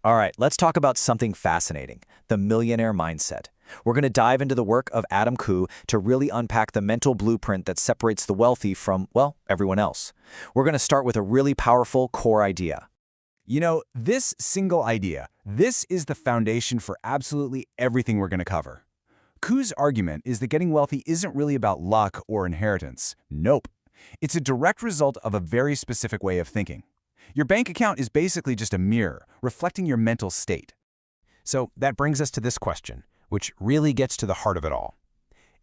All right, let's talk about something fascinating, the millionaire mindset. We're going to dive into the work of Adam Koo to really unpack the mental blueprint that separates the wealthy from, well, everyone else. We're going to start with a really powerful core idea. This single idea, this is the foundation for absolutely everything we're going to cover. Koo's argument is that getting wealthy isn't really about luck or inheritance. Nope. It's a direct result of a very specific way of thinking. Your bank account is basically just a mirror, reflecting your mental state. So that brings us to this question, which really gets to the heart of it all.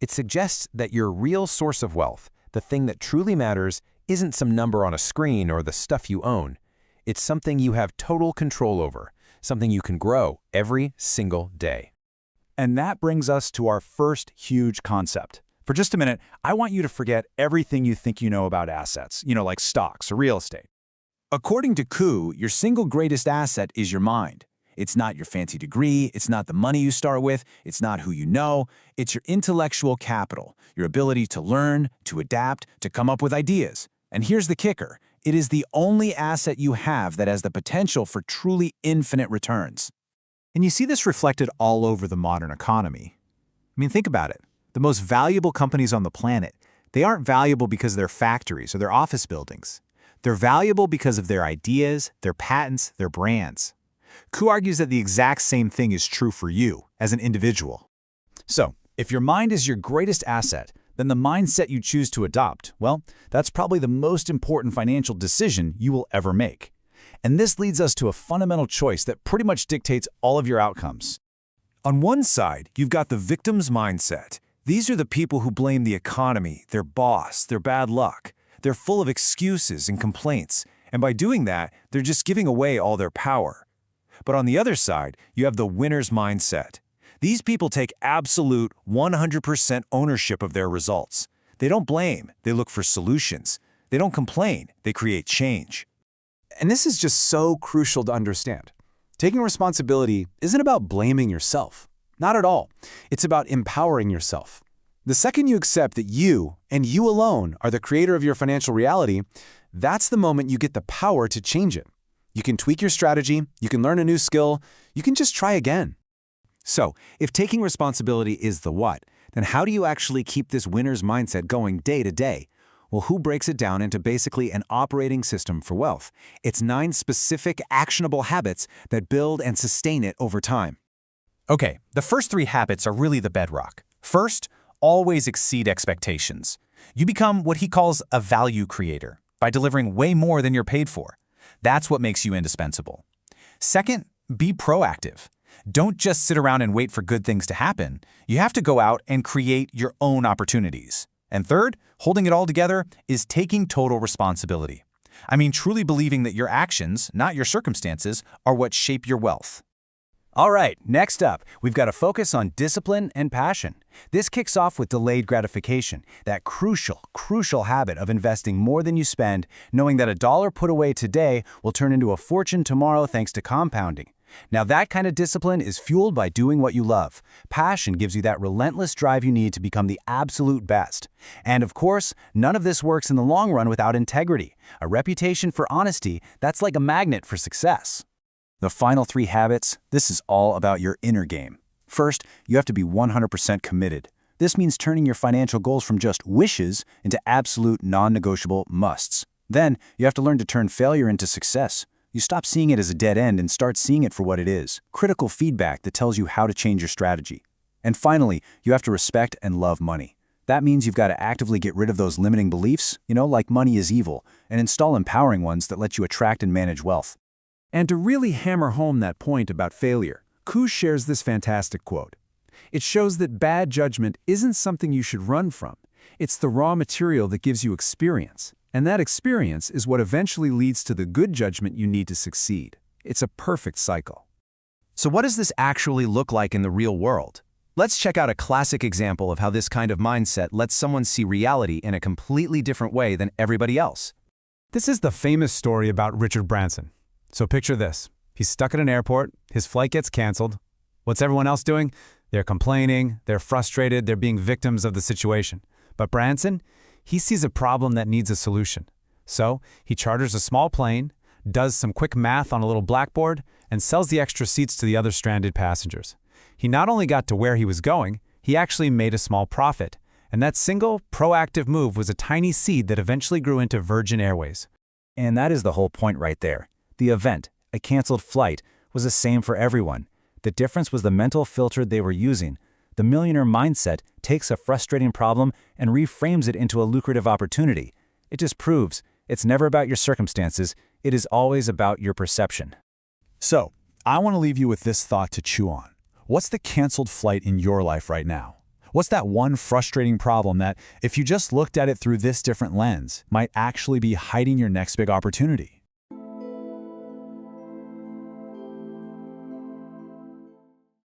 It suggests that your real source of wealth, the thing that truly matters, isn't some number on a screen or the stuff you own. It's something you have total control over, something you can grow every single day. And that brings us to our first huge concept. For just a minute, I want you to forget everything you think you know about assets, like stocks or real estate. According to Koo, your single greatest asset is your mind. It's not your fancy degree, it's not the money you start with, it's not who you know, it's your intellectual capital, your ability to learn, to adapt, to come up with ideas. And here's the kicker, it is the only asset you have that has the potential for truly infinite returns. And you see this reflected all over the modern economy. Think about it. The most valuable companies on the planet, they aren't valuable because they're factories or their office buildings. They're valuable because of their ideas, their patents, their brands. Koo argues that the exact same thing is true for you as an individual. So, if your mind is your greatest asset, then the mindset you choose to adopt, well, that's probably the most important financial decision you will ever make. And this leads us to a fundamental choice that pretty much dictates all of your outcomes. On one side, you've got the victim's mindset. These are the people who blame the economy, their boss, their bad luck. They're full of excuses and complaints, and by doing that, they're just giving away all their power. But on the other side, you have the winner's mindset. These people take absolute 100% ownership of their results. They don't blame, they look for solutions. They don't complain, they create change. And this is just so crucial to understand. Taking responsibility isn't about blaming yourself. Not at all. It's about empowering yourself. The second you accept that you, and you alone, are the creator of your financial reality, that's the moment you get the power to change it. You can tweak your strategy, you can learn a new skill, you can just try again. So, if taking responsibility is the what, then how do you actually keep this winner's mindset going day to day? Well, who breaks it down into basically an operating system for wealth? It's 9 specific, actionable habits that build and sustain it over time. Okay, the first 3 habits are really the bedrock. First, always exceed expectations. You become what he calls a value creator by delivering way more than you're paid for. That's what makes you indispensable. Second, be proactive. Don't just sit around and wait for good things to happen. You have to go out and create your own opportunities. And third, holding it all together is taking total responsibility. Truly believing that your actions, not your circumstances, are what shape your wealth. All right, next up, we've got to focus on discipline and passion. This kicks off with delayed gratification, that crucial habit of investing more than you spend, knowing that $1 put away today will turn into a fortune tomorrow thanks to compounding. Now that kind of discipline is fueled by doing what you love. Passion gives you that relentless drive you need to become the absolute best. And of course, none of this works in the long run without integrity. A reputation for honesty, that's like a magnet for success. The final 3 habits, this is all about your inner game. First, you have to be 100% committed. This means turning your financial goals from just wishes into absolute non-negotiable musts. Then, you have to learn to turn failure into success. You stop seeing it as a dead end and start seeing it for what it is, critical feedback that tells you how to change your strategy. And finally, you have to respect and love money. That means you've got to actively get rid of those limiting beliefs, like money is evil, and install empowering ones that let you attract and manage wealth. And to really hammer home that point about failure, Koo shares this fantastic quote. It shows that bad judgment isn't something you should run from. It's the raw material that gives you experience. And that experience is what eventually leads to the good judgment you need to succeed. It's a perfect cycle. So what does this actually look like in the real world? Let's check out a classic example of how this kind of mindset lets someone see reality in a completely different way than everybody else. This is the famous story about Richard Branson. So picture this. He's stuck at an airport, his flight gets canceled. What's everyone else doing? They're complaining, they're frustrated, they're being victims of the situation. But Branson, he sees a problem that needs a solution. So he charters a small plane, does some quick math on a little blackboard, and sells the extra seats to the other stranded passengers. He not only got to where he was going, he actually made a small profit. And that single, proactive move was a tiny seed that eventually grew into Virgin Airways. And that is the whole point right there. The event, a canceled flight, was the same for everyone. The difference was the mental filter they were using. The millionaire mindset takes a frustrating problem and reframes it into a lucrative opportunity. It just proves it's never about your circumstances, it is always about your perception. So, I want to leave you with this thought to chew on. What's the canceled flight in your life right now? What's that one frustrating problem that, if you just looked at it through this different lens, might actually be hiding your next big opportunity?